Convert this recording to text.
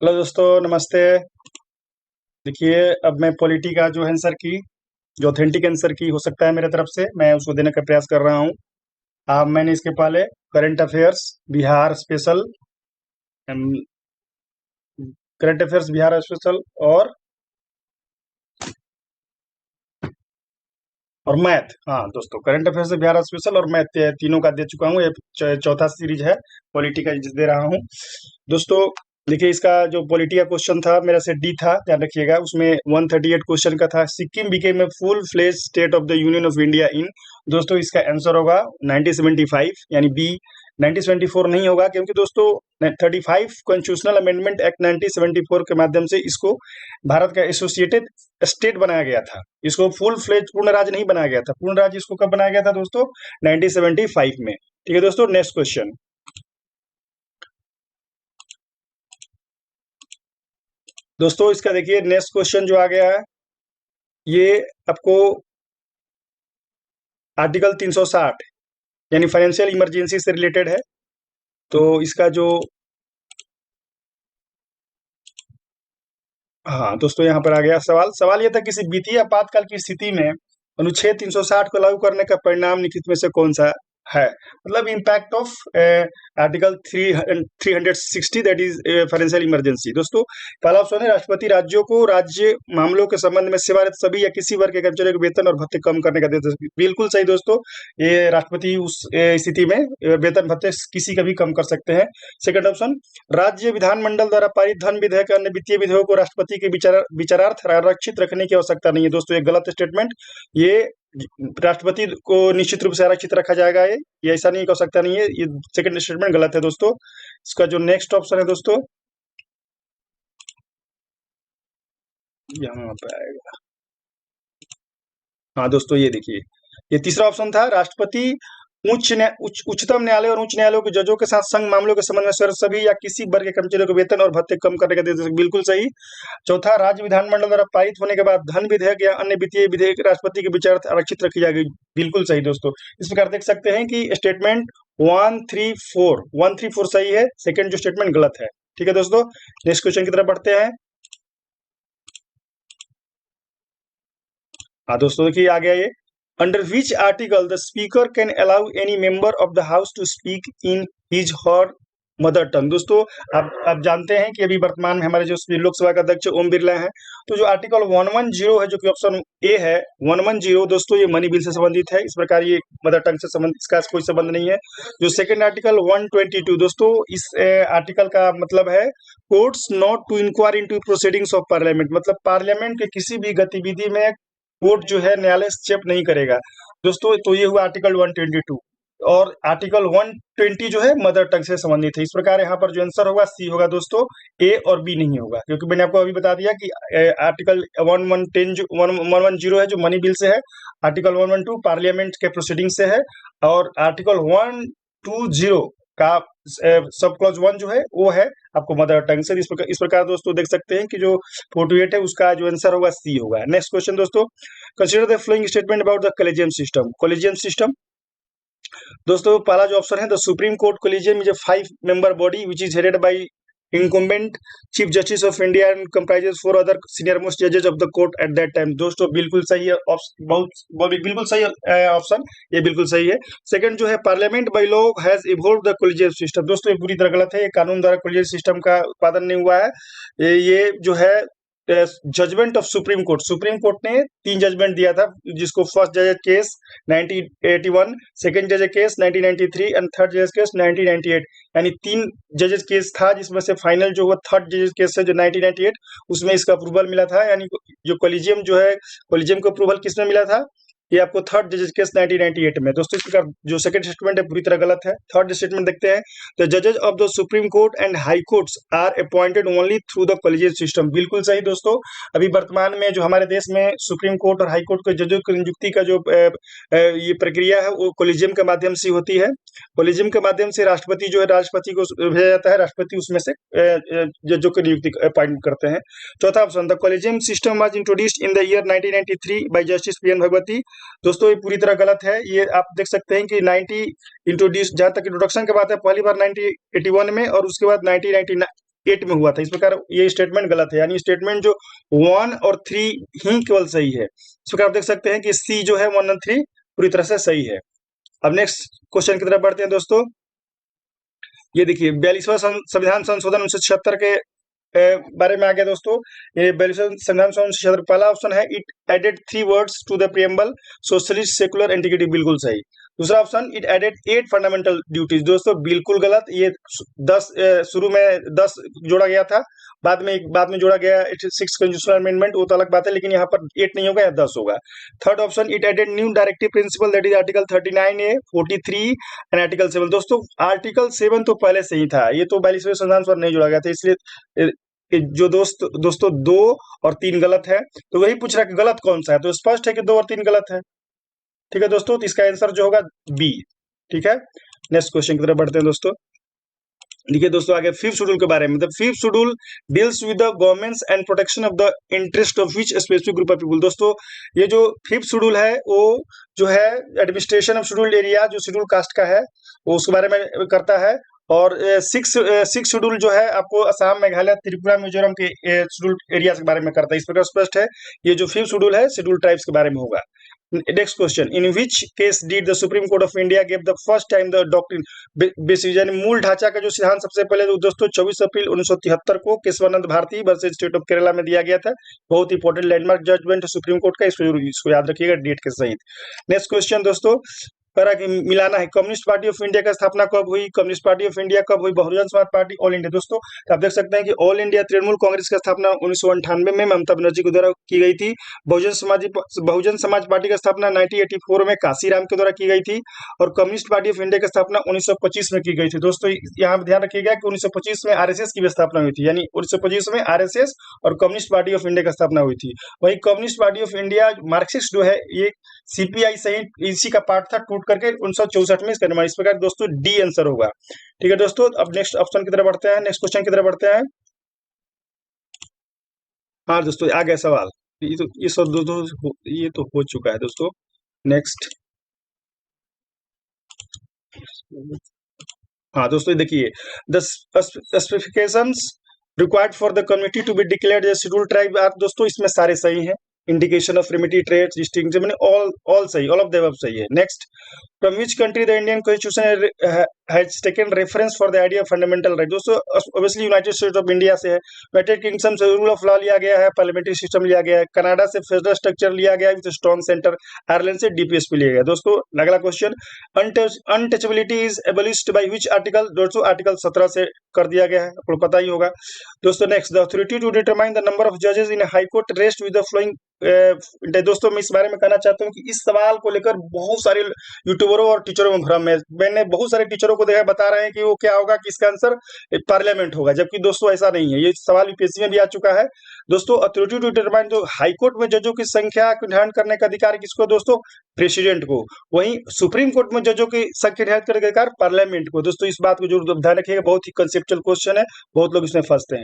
Hello दोस्तों, नमस्ते। देखिए, अब मैं पॉलिटी का जो आंसर की जो ऑथेंटिक आंसर की हो सकता है मेरे तरफ से, मैं उसको देने का प्रयास कर रहा हूँ। मैंने इसके पहले current affairs Bihar special, current affairs Bihar special और मैथ। हाँ दोस्तों, करंट अफेयर्स बिहार स्पेशल और मैथ तीनों का दे चुका हूँ। ये चौथा सीरीज है पॉलिटी का जिस दे रहा हूँ दोस्तों। देखिए, इसका जो पॉलिटी का क्वेश्चन था मेरा से डी था, ध्यान रखिएगा। उसमें 138 क्वेश्चन का था। Sikkim became a full fledge state of the union of India in. दोस्तों, इसका आंसर होगा 1975, यानी बी। 1974 नहीं होगा, क्योंकि दोस्तों 35 कॉन्स्टिट्यूशनल अमेंडमेंट एक्ट 1974 के माध्यम से इसको भारत का एसोसिएटेड स्टेट बनाया गया था। इसको फुल फ्लेज पूर्ण राज्य नहीं बनाया गया था। पूर्ण राज्य इसको कब बनाया गया था दोस्तों? 1975 में। ठीक है दोस्तों, नेक्स्ट क्वेश्चन। दोस्तों, इसका देखिए नेक्स्ट क्वेश्चन जो आ गया है, ये आपको आर्टिकल 360 यानी फाइनेंशियल इमरजेंसी से रिलेटेड है। तो इसका जो हाँ दोस्तों, यहाँ पर आ गया सवाल। सवाल ये था, किसी वित्तीय आपातकाल की स्थिति में अनुच्छेद 360 को लागू करने का परिणाम निम्नलिखित में से कौन सा है? मतलब impact of article 360, that is financial emergency. दोस्तों, पहला ऑप्शन है राष्ट्रपति राज्यों को राज्य मामलों के संबंध में सेवारत सभी या किसी वर्ग के कर्मचारियों के वेतन और भत्ते कम करने का दे सकते। बिल्कुल सही दोस्तों। ये राष्ट्रपति उस स्थिति में वेतन भत्ते किसी का भी कम कर सकते हैं। सेकंड ऑप्शन, राज्य विधानमंडल द्वारा पारित धन विधेयक अन्य वित्तीय विधेयकों को राष्ट्रपति के विचारार्थ आरक्षित रखने की आवश्यकता नहीं है। दोस्तों, ये गलत स्टेटमेंट। ये राष्ट्रपति को निश्चित रूप से आरक्षित रखा जाएगा। ये ऐसा नहीं, हो सकता नहीं है। ये सेकंड स्टेटमेंट गलत है दोस्तों। इसका जो नेक्स्ट ऑप्शन है दोस्तों, यहाँ पे आएगा। हाँ दोस्तों, ये देखिए, ये तीसरा ऑप्शन था। राष्ट्रपति उच्चतम न्यायालय और उच्च न्यायालयों के जजों के साथ संघ मामलों के संबंध में सभी या किसी वर्ग के कर्मचारियों को वेतन और भत्ते कम करने का दे सकते। बिल्कुल सही। चौथा, राज्य विधानमंडल द्वारा पारित होने के बाद धन विधेयक या अन्य वित्तीय विधेयक राष्ट्रपति के विचारार्थ आरक्षित रखी जाएगी। बिल्कुल सही दोस्तों। इस प्रकार देख सकते हैं कि स्टेटमेंट 134 सही है। सेकंड जो स्टेटमेंट गलत है। ठीक है दोस्तों, नेक्स्ट क्वेश्चन की तरफ बढ़ते हैं। हाँ दोस्तों, देखिए आ गया ये। Under which article the speaker can allow any member of the house to speak in his her mother tongue. दोस्तों, आप जानते हैं कि अभी वर्तमान में हमारे जो लोकसभा का अध्यक्ष ओम बिरला हैं। तो जो आर्टिकल 110 है, जो कि ऑप्शन ए है, 110 दोस्तों, ये मनी बिल से संबंधित है। इस प्रकार ये मदर टंग से संबंधित, इसका कोई संबंध नहीं है। जो सेकंड आर्टिकल 122 दोस्तों, इस आर्टिकल का मतलब है courts not to inquire into proceedings of Parliament. मतलब पार्लियामेंट के किसी भी गतिविधि में कोर्ट जो है न्यायालय हस्तक्षेप नहीं करेगा दोस्तों। तो ये हुआ आर्टिकल 122। और आर्टिकल 120 जो है मदर टंग से संबंधित है। इस प्रकार यहाँ पर जो आंसर होगा सी होगा दोस्तों, ए और बी नहीं होगा, क्योंकि मैंने आपको अभी बता दिया कि आर्टिकल 110 है जो मनी बिल से है। आर्टिकल 112 पार्लियामेंट के प्रोसीडिंग से है। और आर्टिकल 120 का सब क्लॉज 1 जो है वो है आपको मदर टंग से। इस प्रकार दोस्तों देख सकते हैं कि जो 48 है उसका जो आंसर होगा सी होगा। नेक्स्ट क्वेश्चन दोस्तों, consider the following statement about the collegium system. Collegium system दोस्तों, पहला जो ऑप्शन है, the Supreme court collegium is a 5 member body which is headed by incumbent chief justice of India and comprises 4 other senior most judges of the court at that time। दोस्तों, बिल्कुल सही है। बिल्कुल सही ऑप्शन, ये बिल्कुल सही है। सेकंड जो है, parliament by law has evolve the collegium system. दोस्तों, ये पूरी तरह गलत है। ये कानून द्वारा कॉलेजियम सिस्टम का उत्पादन नहीं हुआ है। ये जो है जजमेंट ऑफ सुप्रीम कोर्ट ने 3 जजमेंट दिया था, जिसको फर्स्ट जज केस 1981, सेकंड जज केस 1993 एंड थर्ड जज केस 1998। यानी 3 जजेस केस था, जिसमें से फाइनल जो हुआ थर्ड जजेस केस है जो 1998, उसमें इसका अप्रूवल मिला था। यानी जो कॉलेजियम जो है, कॉलेजियम को अप्रूवल किसमें मिला था? ये आपको थर्ड जजेस केस 1998 में। दोस्तों, इसका जो सेकंड स्टेटमेंट है पूरी तरह गलत है। थर्ड स्टेटमेंट देखते हैं। द जजेस of the Supreme Court and high courts are appointed only through the collegium system. बिल्कुल सही दोस्तों। अभी वर्तमान में जो हमारे देश में सुप्रीम कोर्ट और हाई कोर्ट के जजों की नियुक्ति का जो ये प्रक्रिया है, वो कॉलेजियम के माध्यम से होती है। कॉलेजियम के माध्यम से राष्ट्रपति जो है, राष्ट्रपति को भेजा जाता है। राष्ट्रपति उसमें से जजों की नियुक्ति अपॉइंट करते हैं। चौथा option, the collegium system was introduced in the year 1993 by Justice P N Bhagwati. दोस्तों, ये पूरी तरह गलत है। ये आप देख सकते हैं कि 90 इंट्रोड्यूस, जहां तक इंट्रोडक्शन की बात है, पहली बार 1981 में, और उसके बाद 1999 8 में हुआ था। इस प्रकार ये स्टेटमेंट गलत है, यानी स्टेटमेंट जो 1 और 3 ही केवल सही है। इस प्रकार आप देख सकते हैं कि सी जो है 1 और 3 पूरी तरह से सही है। अब नेक्स्ट क्वेश्चन की तरफ बढ़ते हैं दोस्तों। ये देखिए 42वां संविधान संशोधन 1976 के बारे में आ गया दोस्तों। ये 42वां संविधान संशोधन पहला ऑप्शन है, it added 3 words to the preamble, socialist, secular, integrity, बिल्कुल सही। दूसरा option, it added 8 fundamental duties, दोस्तों बिल्कुल गलत। ये 10 शुरू में 10 जोड़ा गया था, बाद में जोड़ा गया 6 कॉन्स्टिट्यूशनल अमेंडमेंट, वो तो अलग बात है, लेकिन यहाँ पर 8 नहीं होगा, या 10 होगा। Third option, it added new directive principle, that is article 39A, 43 and article 7। दोस्तों आर्टिकल 7 तो पहले से ही था, ये तो 42वें संविधान पर नहीं जोड़ा गया था, इसलिए जो दोस्तों 2 और 3 गलत है। तो वही पूछ रहा है कि गलत कौन सा है, तो स्पष्ट है कि 2 और 3 गलत है। ठीक है दोस्तों, तो इसका आंसर जो होगा बी। ठीक है, नेक्स्ट क्वेश्चन की तरफ बढ़ते हैं दोस्तों। देखिए दोस्तों आगे फिफ्थ शेड्यूल के बारे में, the fifth schedule deals with the governments and protection of the interest of which specific group of people. दोस्तों ये जो फिफ्थ शेड्यूल है वो जो है एडमिनिस्ट्रेशन ऑफ शेड्यूल्ड एरिया, जो शेड्यूल कास्ट का है, वो उसके बारे में करता है। और सिक्स शेड्यूल जो है आपको असम, मेघालय, त्रिपुरा, मिजोरम के शेड्यूल एरिया के बारे में करता है। इस प्रकार स्पष्ट है, ये जो फिफ्थ शेड्यूल है शेड्यूल ट्राइब्स के बारे में होगा। Next question, in which case did the Supreme court of India give the first time the doctrine basis, यानी मूल ढांचा का जो सिद्धांत सबसे पहले दोस्तों 24 अप्रैल 1973 को Kesavananda Bharati versus state of Kerala में दिया गया था। बहुत इंपॉर्टेंट लैंडमार्क जजमेंट है सुप्रीम कोर्ट का, इसको याद रखिएगा डेट के सहित। नेक्स्ट क्वेश्चन दोस्तों करा कि मिलाना है, कम्युनिस्ट पार्टी ऑफ इंडिया का स्थापना कब हुई, कम्युनिस्ट पार्टी ऑफ इंडिया कब हुई, Bahujan Samaj party, all India. दोस्तों आप देख सकते हैं कि ऑल इंडिया तृणमूल कांग्रेस का स्थापना 1998 में ममता बनर्जी के द्वारा की गई थी। बहुजन समाज पार्टी का स्थापना 1984 में काशीराम के द्वारा की गई थी। और कम्युनिस्ट पार्टी ऑफ इंडिया की स्थापना 1925 में की गई थी। दोस्तों यहाँ ध्यान रखिएगा कि 1925 में आरएसएस की भी स्थापना हुई थी, यानी 1925 में आरएसएस और कम्युनिस्ट पार्टी ऑफ इंडिया की स्थापना हुई थी। वही communist party of India Marxist जो है ये सीपीआई सहित इसी का पार्ट था, टूट करके 1964 में इसका निर्माण। इस प्रकार दोस्तों डी आंसर होगा। ठीक है दोस्तों, अब नेक्स्ट ऑप्शन की तरफ बढ़ते हैं, नेक्स्ट क्वेश्चन की तरफ बढ़ते हैं। हाँ दोस्तों आ गया सवाल, ये सब दोस्तों ये तो हो चुका है दोस्तों। नेक्स्ट, हाँ दोस्तों ये देखिए, the specifications required for the community to be declared as scheduled tribe are, दोस्तों इसमें सारे सही हैं। इंडिकेशन ऑफ रिमिटी ट्रेड्स डिस्टिंक्शन मैंने ऑल सही, ऑल ऑफ द अबव सही है। Next, from which country the Indian constitution has taken reference for the idea of fundamental right. दोस्तों obviously United States of India से है। यूनाइटेड किंगडम से rule of law लिया गया है, पार्लियामेंट्री सिस्टम लिया गया है। कनाडा से फेडरल स्ट्रक्चर लिया गया है विद स्ट्रॉन्ग सेंटर। आयरलैंड से डीपीएसपी लिया गया। दोस्तों अगला question, untouchability is एबोलिश्ड by which article. दोस्तों आर्टिकल 17 से कर दिया गया है, आपको पता ही होगा। दोस्तों next, the authority to determine the number of जजेस in high court rest with the following. दोस्तों मैं इस बारे में कहना चाहता हूँ कि इस सवाल को लेकर बहुत सारे यूट्यूबरों और टीचरों में भ्रम है। मैंने बहुत सारे टीचरों को देखा, बता रहे हैं कि वो क्या होगा कि इसका आंसर पार्लियामेंट होगा, जबकि दोस्तों ऐसा नहीं है। ये सवाल यूपीएससी में भी आ चुका है। दोस्तों अथॉरिटी टू डिटरमाइन, जो हाईकोर्ट में जजों की संख्या को निर्धारण करने का अधिकार किसको दोस्तों, प्रेसिडेंट को। वहीं सुप्रीम कोर्ट में जजों की संख्या निर्धारित करने का अधिकार पार्लियामेंट को। दोस्तों इस बात को जरूर ध्यान रखिएगा, बहुत ही कंसेप्चुअल क्वेश्चन है, बहुत लोग इसमें फंसते हैं।